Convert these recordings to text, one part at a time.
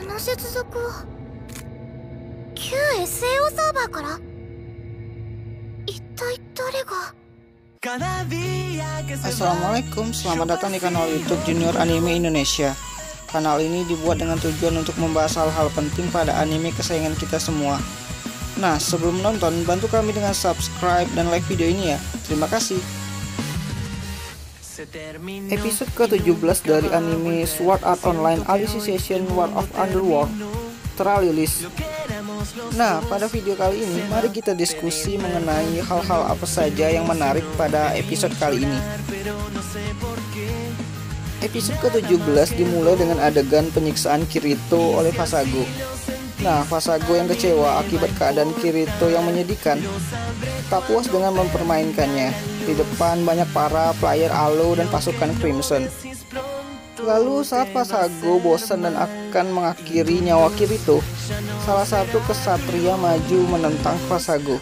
の接続を旧 SAO サーバーから一体誰が。 Assalamualaikum, selamat datang di kanal YouTube Junior Anime Indonesia. Kanal ini dibuat dengan tujuan untuk membahas hal-hal penting pada anime kesayangan kita semua. Nah, sebelum nonton, bantu kami dengan subscribe dan like video ini ya. Terima kasih. Episode ke-17 dari anime Sword Art Online Alicization War of Underworld terrilis. Nah, pada video kali ini mari kita diskusi mengenai hal-hal apa saja yang menarik pada episode kali ini. Episode ke-17 dimulai dengan adegan penyiksaan Kirito oleh Vasago. Nah, Vasago yang kecewa akibat keadaan Kirito yang menyedihkan, tak puas dengan mempermainkannya di depan banyak para player Alo dan pasukan Crimson. Lalu saat Vasago bosan dan akan mengakhiri nyawa Kirito, salah satu kesatria maju menentang Vasago.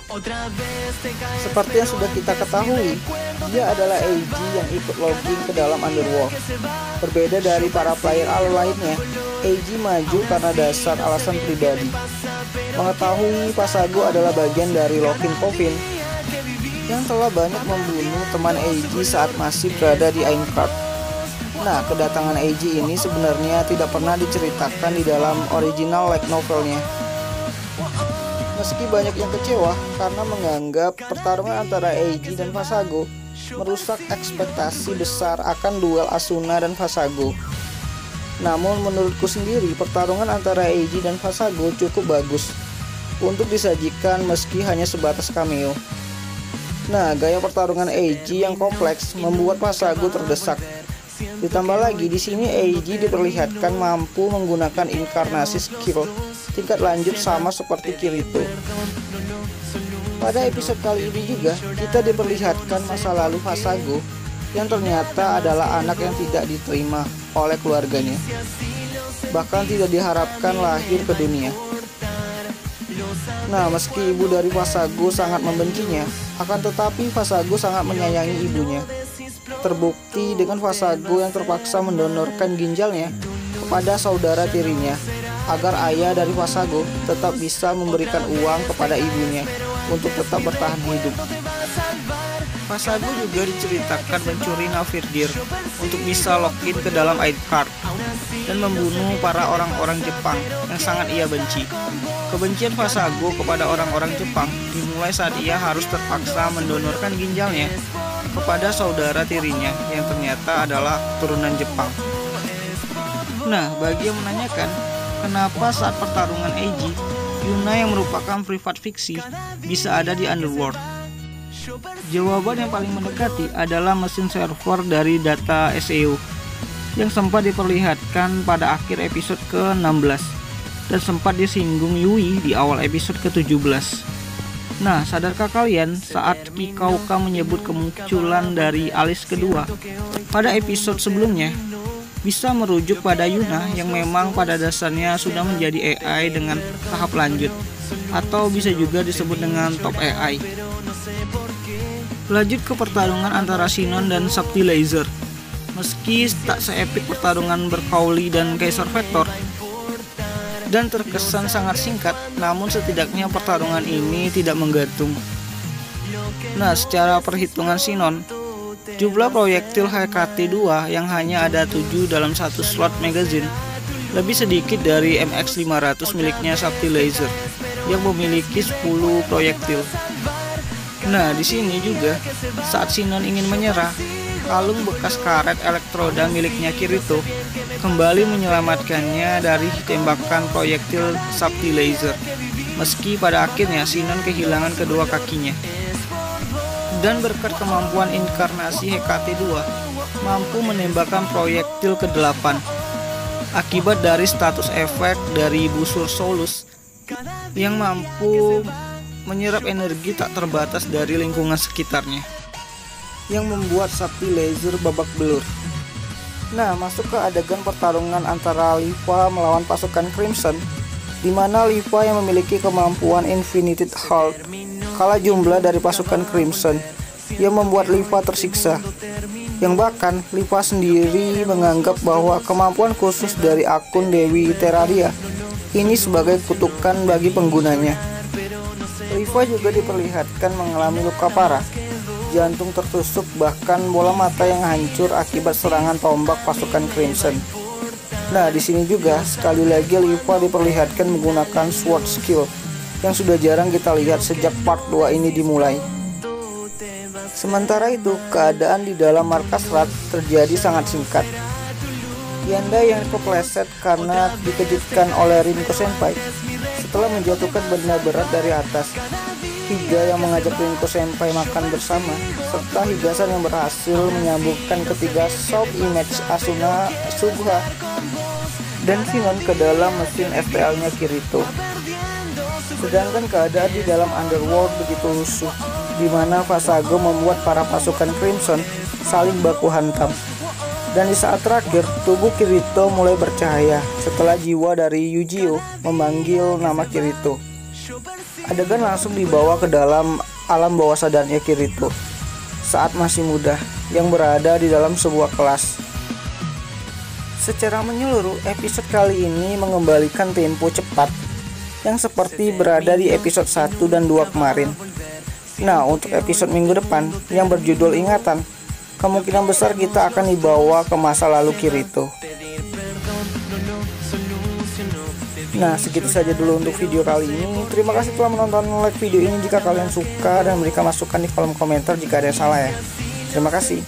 Seperti yang sudah kita ketahui, dia adalah Eiji yang ikut logging ke dalam Underworld. Berbeda dari para player Alo lainnya, Eiji maju karena dasar alasan pribadi. Mengetahui Vasago adalah bagian dari Locking Coven yang telah banyak membunuh teman Eiji saat masih berada di Aincrad. Nah, kedatangan Eiji ini sebenarnya tidak pernah diceritakan di dalam original light novelnya. Meski banyak yang kecewa karena menganggap pertarungan antara Eiji dan Vasago merusak ekspektasi besar akan duel Asuna dan Vasago. Namun menurutku sendiri pertarungan antara Eiji dan Vasago cukup bagus untuk disajikan meski hanya sebatas cameo. Nah, gaya pertarungan Eiji yang kompleks membuat Vasago terdesak. Ditambah lagi di sini Eiji diperlihatkan mampu menggunakan inkarnasi skill tingkat lanjut sama seperti Kirito. Pada episode kali ini juga kita diperlihatkan masa lalu Vasago yang ternyata adalah anak yang tidak diterima oleh keluarganya, bahkan tidak diharapkan lahir ke dunia. Nah, meski ibu dari Vasago sangat membencinya, akan tetapi Vasago sangat menyayangi ibunya. Terbukti dengan Vasago yang terpaksa mendonorkan ginjalnya kepada saudara tirinya agar ayah dari Vasago tetap bisa memberikan uang kepada ibunya untuk tetap bertahan hidup. Vasago juga diceritakan mencuri Navirdir untuk bisa login ke dalam Aincrad dan membunuh para orang-orang Jepang yang sangat ia benci. Kebencian Vasago kepada orang-orang Jepang dimulai saat ia harus terpaksa mendonorkan ginjalnya kepada saudara tirinya yang ternyata adalah turunan Jepang. Nah, bagi yang menanyakan kenapa saat pertarungan Eiji, Yuna yang merupakan privat fiksi bisa ada di Underworld, jawaban yang paling mendekati adalah mesin server dari data SAO yang sempat diperlihatkan pada akhir episode ke-16 dan sempat disinggung Yui di awal episode ke-17. Nah, sadarkah kalian saat Kikauka menyebut kemunculan dari alis kedua pada episode sebelumnya bisa merujuk pada Yuna yang memang pada dasarnya sudah menjadi AI dengan tahap lanjut, atau bisa juga disebut dengan top AI. Lanjut ke pertarungan antara Sinon dan Sakti Laser. Meski tak seepik pertarungan Berkauli dan Kaiser Vector dan terkesan sangat singkat, namun setidaknya pertarungan ini tidak menggantung. Nah, secara perhitungan Sinon, jumlah proyektil HKT2 yang hanya ada 7 dalam satu slot magazine lebih sedikit dari MX500 miliknya Sakti Laser yang memiliki 10 proyektil. Nah, di sini juga saat Sinon ingin menyerah, kalung bekas karet elektroda miliknya Kirito kembali menyelamatkannya dari tembakan proyektil Sakti Laser. Meski pada akhirnya Sinon kehilangan kedua kakinya. Dan berkat kemampuan inkarnasi HKT2 mampu menembakkan proyektil ke-8 akibat dari status efek dari busur Solus yang mampu menyerap energi tak terbatas dari lingkungan sekitarnya, yang membuat Sakti Laser babak belur. Nah, masuk ke adegan pertarungan antara Liva melawan pasukan Crimson, di mana Liva yang memiliki kemampuan Infinited Heart kalah jumlah dari pasukan Crimson, yang membuat Liva tersiksa. yang bahkan Liva sendiri menganggap bahwa kemampuan khusus dari akun Dewi Terraria ini sebagai kutukan bagi penggunanya. Liva juga diperlihatkan mengalami luka parah, jantung tertusuk, bahkan bola mata yang hancur akibat serangan tombak pasukan Crimson. Nah, di sini juga sekali lagi Liva diperlihatkan menggunakan sword skill yang sudah jarang kita lihat sejak part 2 ini dimulai. Sementara itu, keadaan di dalam markas Rat terjadi sangat singkat. Yanda yang kepleset karena dikejutkan oleh Rinko Senpai setelah menjatuhkan benda berat dari atas. Higa yang mengajak Rinko Senpai makan bersama, serta Higasan yang berhasil menyambungkan ketiga soft image Asuna Sugha dan Sinon ke dalam mesin FTL-nya Kirito. Sedangkan keadaan di dalam Underworld begitu rusuh, di mana Vasago membuat para pasukan Crimson saling baku hantam. Dan di saat terakhir, tubuh Kirito mulai bercahaya setelah jiwa dari Yujiro memanggil nama Kirito. Adegan langsung dibawa ke dalam alam bawah sadarnya Kirito saat masih muda, yang berada di dalam sebuah kelas. Secara menyeluruh, episode kali ini mengembalikan tempo cepat yang seperti berada di episode 1 dan 2 kemarin. Nah, untuk episode minggu depan yang berjudul Ingatan, kemungkinan besar kita akan dibawa ke masa lalu Kirito. Nah, segitu saja dulu untuk video kali ini. Terima kasih telah menonton, like video ini jika kalian suka, dan berikan masukan di kolom komentar jika ada yang salah ya. Terima kasih.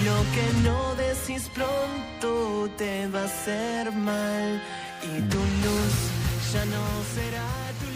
Lo que no decís pronto te va a hacer mal y tu luz ya no será tu